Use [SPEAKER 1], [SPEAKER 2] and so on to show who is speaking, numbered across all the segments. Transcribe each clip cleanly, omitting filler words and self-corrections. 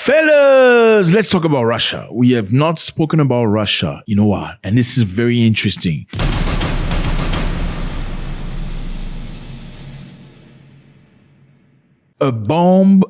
[SPEAKER 1] Fellas, let's talk about Russia. We have not spoken about Russia in a while, and this is very interesting. A bomb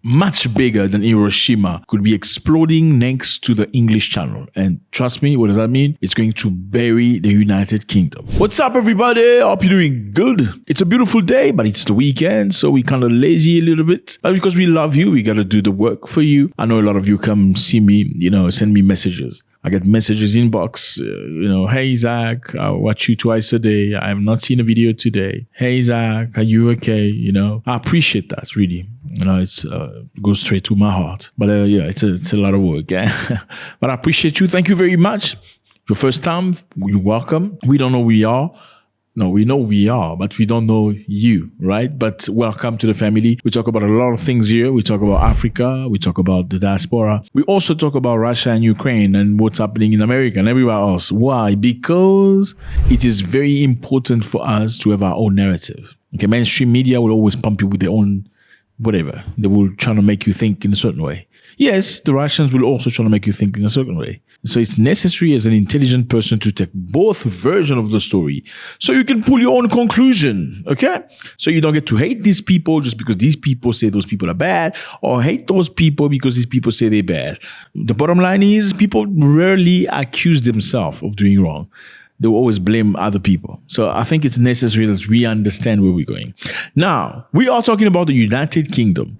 [SPEAKER 1] much bigger than Hiroshima could be exploding next to the English Channel. And trust me, what does that mean? It's going to bury the United Kingdom. What's up, everybody? Hope you're doing good. It's a beautiful day, but it's the weekend, so we kind of lazy a little bit. But because we love you, we got to do the work for you. I know a lot of you come see me, send me messages. I get messages inbox, hey, Zach, I watch you twice a day. I have not seen a video today. Hey, Zach, are you okay? I appreciate that, really. It goes straight to my heart. But it's a lot of work. But I appreciate you. Thank you very much. Your first time, you're welcome. We don't know who we are. No, we know we are, but we don't know you, right? But welcome to the family. We talk about a lot of things here. We talk about Africa. We talk about the diaspora. We also talk about Russia and Ukraine and what's happening in America and everywhere else. Why? Because it is very important for us to have our own narrative. Okay, mainstream media will always pump you with their own whatever. They will try to make you think in a certain way. Yes, the Russians will also try to make you think in a certain way. So it's necessary as an intelligent person to take both versions of the story so you can pull your own conclusion, okay? So you don't get to hate these people just because these people say those people are bad, or hate those people because these people say they're bad. The bottom line is people rarely accuse themselves of doing wrong. They will always blame other people. So I think it's necessary that we understand where we're going. Now, we are talking about the United Kingdom.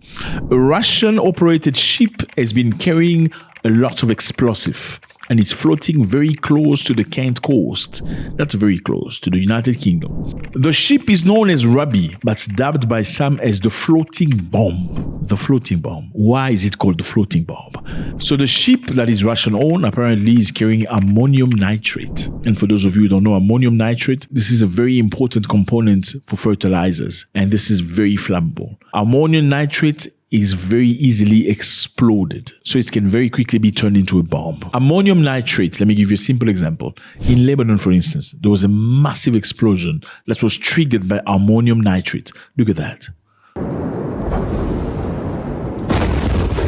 [SPEAKER 1] A Russian-operated ship has been carrying a lot of explosive, and it's floating very close to the Kent coast. That's very close to the United Kingdom. The ship is known as Ruby, but dubbed by some as the floating bomb. The floating bomb. Why is it called the floating bomb? So the ship that is Russian-owned apparently is carrying ammonium nitrate. And for those of you who don't know ammonium nitrate, this is a very important component for fertilizers, and this is very flammable. Ammonium nitrate is very easily exploded. So it can very quickly be turned into a bomb. Ammonium nitrate, let me give you a simple example. In Lebanon, for instance, there was a massive explosion that was triggered by ammonium nitrate. Look at that.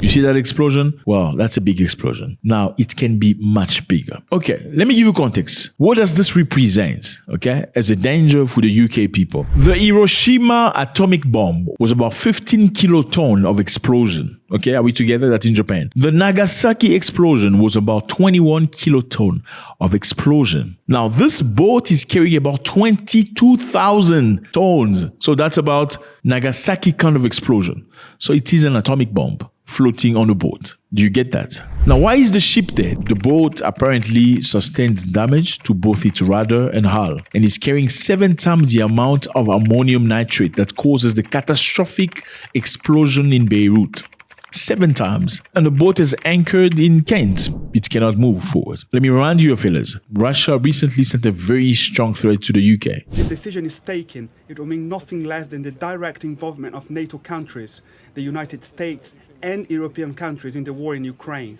[SPEAKER 1] You see that explosion? Well, that's a big explosion. Now, it can be much bigger. Okay, let me give you context. What does this represent, okay, as a danger for the UK people? The Hiroshima atomic bomb was about 15 kiloton of explosion. Okay, are we together? That's in Japan. The Nagasaki explosion was about 21 kiloton of explosion. Now, this boat is carrying about 22,000 tons. So that's about Nagasaki kind of explosion. So it is an atomic bomb floating on a boat. Do you get that? Now, why is the ship there? The boat apparently sustained damage to both its rudder and hull, and is carrying 7 times the amount of ammonium nitrate that causes the catastrophic explosion in Beirut. 7 times. And the boat is anchored in Kent. It cannot move forward. Let me remind you, fellas, Russia recently sent a very strong threat to the UK.
[SPEAKER 2] If the decision is taken, it will mean nothing less than the direct involvement of NATO countries, the United States and European countries in the war in Ukraine.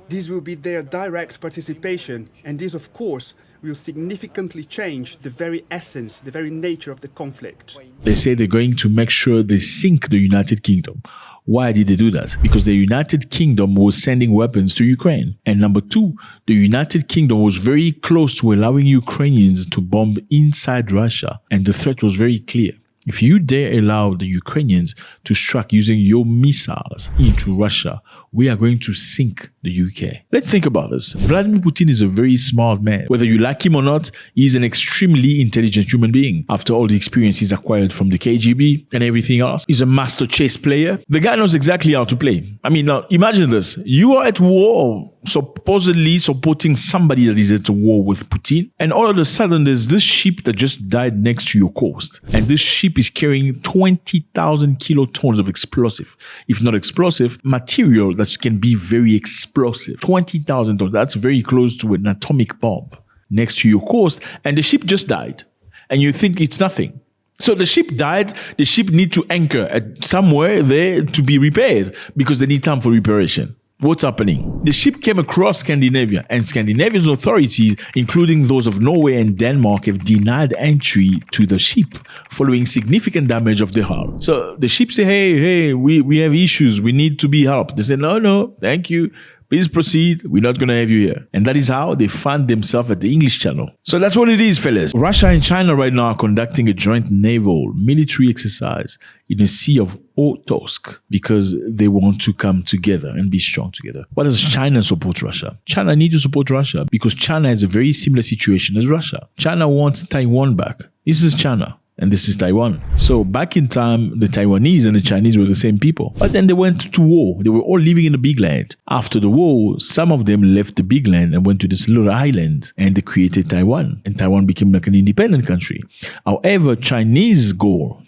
[SPEAKER 2] This will be their direct participation, and this, of course, will significantly change the very essence, the very nature of the conflict.
[SPEAKER 1] They say they're going to make sure they sink the United Kingdom. Why did they do that? Because the United Kingdom was sending weapons to Ukraine. And number 2, the United Kingdom was very close to allowing Ukrainians to bomb inside Russia. And the threat was very clear. If you dare allow the Ukrainians to strike using your missiles into Russia, we are going to sink the UK. Let's think about this. Vladimir Putin is a very smart man. Whether you like him or not, he's an extremely intelligent human being. After all the experience he's acquired from the KGB and everything else, he's a master chess player. The guy knows exactly how to play. I mean, now imagine this. You are at war, supposedly supporting somebody that is at war with Putin, and all of a sudden there's this ship that just died next to your coast. And this ship is carrying 20,000 kilotons of explosive, if not explosive, material that can be very explosive. 20,000 tons. That's very close to an atomic bomb next to your coast. And the ship just died. And you think it's nothing. So the ship died. The ship need to anchor at somewhere there to be repaired because they need time for reparation. What's happening? The ship came across Scandinavia, and Scandinavian authorities, including those of Norway and Denmark, have denied entry to the ship following significant damage of the hull. So the ship say, hey, we have issues. We need to be helped. They say, no, thank you. Please proceed. We're not going to have you here. And that is how they find themselves at the English Channel. So that's what it is, fellas. Russia and China right now are conducting a joint naval military exercise in the Sea of Okhotsk because they want to come together and be strong together. Why does China support Russia? China needs to support Russia because China has a very similar situation as Russia. China wants Taiwan back. This is China. And this is Taiwan. So back in time, the Taiwanese and the Chinese were the same people. But then they went to war. They were all living in the big land. After the war, some of them left the big land and went to this little island and they created Taiwan. And Taiwan became like an independent country. However, China's goal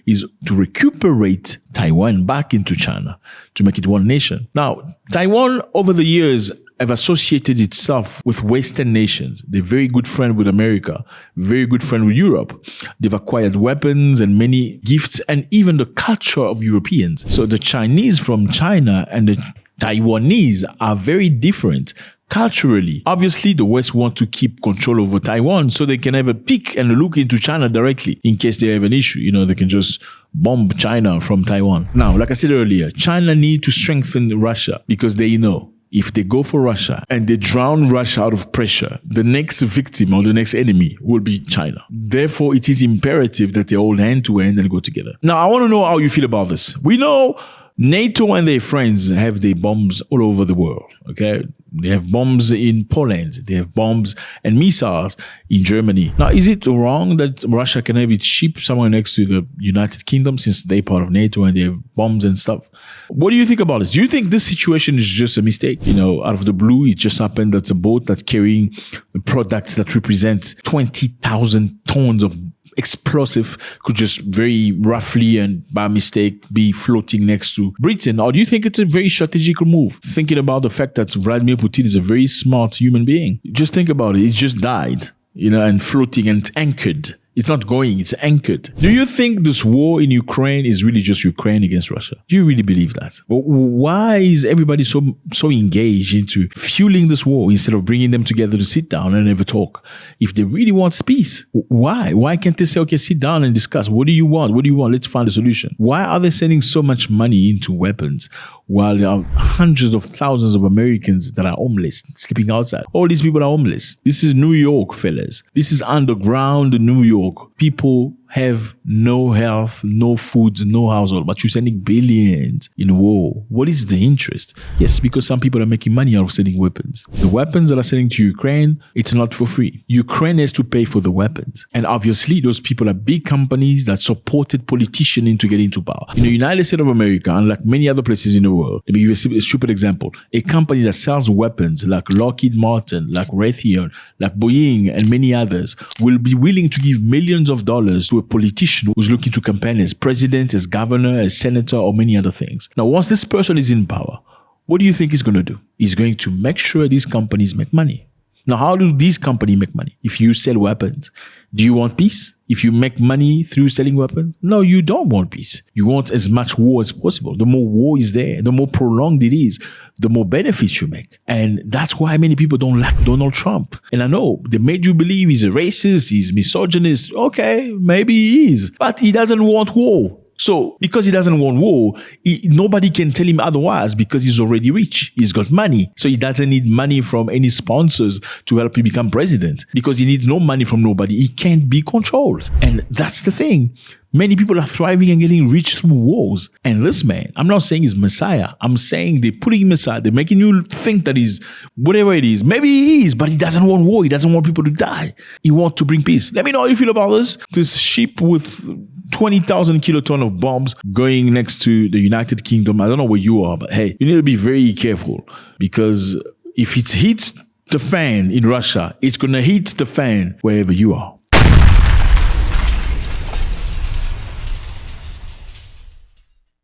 [SPEAKER 1] is to recuperate Taiwan back into China, to make it one nation. Now, Taiwan over the years have associated itself with Western nations. They're very good friend with America, very good friend with Europe. They've acquired weapons and many gifts and even the culture of Europeans. So the Chinese from China and the Taiwanese are very different culturally. Obviously, the West want to keep control over Taiwan so they can have a peek and look into China directly in case they have an issue. You know, they can just bomb China from Taiwan. Now, like I said earlier, China need to strengthen Russia because they know if they go for Russia and they drown Russia out of pressure, the next victim or the next enemy will be China. Therefore, it is imperative that they hold hand to hand and go together. Now, I want to know how you feel about this. We know NATO and their friends have their bombs all over the world, okay? They have bombs in Poland. They have bombs and missiles in Germany. Now, is it wrong that Russia can have its ship somewhere next to the United Kingdom since they're part of NATO and they have bombs and stuff? What do you think about this? Do you think this situation is just a mistake? You know, out of the blue, it just happened that a boat that's carrying products that represent 20,000 tons of explosive could just very roughly and by mistake be floating next to Britain? Or do you think it's a very strategical move? Thinking about the fact that Vladimir Putin is a very smart human being. Just think about it. He just died, you know, and floating and anchored. It's not going, it's anchored. Do you think this war in Ukraine is really just Ukraine against Russia? Do you really believe that? Why is everybody so engaged into fueling this war instead of bringing them together to sit down and have a talk? If they really want peace, why? Why can't they say, okay, sit down and discuss? What do you want? What do you want? Let's find a solution. Why are they sending so much money into weapons while there are hundreds of thousands of Americans that are homeless, sleeping outside? All these people are homeless. This is New York, fellas. This is underground New York. People have no health, no food, no household, but you're sending billions in war. What is the interest? Yes, because some people are making money out of selling weapons. The weapons that are selling to Ukraine, it's not for free. Ukraine has to pay for the weapons. And obviously, those people are big companies that supported politicians into getting into power. In the United States of America, unlike many other places in the world, let me give you a stupid example. A company that sells weapons like Lockheed Martin, like Raytheon, like Boeing, and many others will be willing to give millions of dollars to a politician who's looking to campaign as president, as governor, as senator, or many other things. Now, once this person is in power, what do you think he's going to do? He's going to make sure these companies make money. Now, how do these companies make money? If you sell weapons, do you want peace? If you make money through selling weapons? No, you don't want peace. You want as much war as possible. The more war is there, the more prolonged it is, the more benefits you make. And that's why many people don't like Donald Trump. And I know they made you believe he's a racist, he's misogynist. Okay, maybe he is, but he doesn't want war. So because he doesn't want war, nobody can tell him otherwise because he's already rich. He's got money. So he doesn't need money from any sponsors to help him become president because he needs no money from nobody. He can't be controlled. And that's the thing. Many people are thriving and getting rich through wars. And this man, I'm not saying he's Messiah. I'm saying they're putting him aside. They're making you think that he's whatever it is. Maybe he is, but he doesn't want war. He doesn't want people to die. He wants to bring peace. Let me know how you feel about this. This ship with 20,000 kiloton of bombs going next to the United Kingdom. I don't know where you are, but hey, you need to be very careful because if it hits the fan in Russia, it's going to hit the fan wherever you are.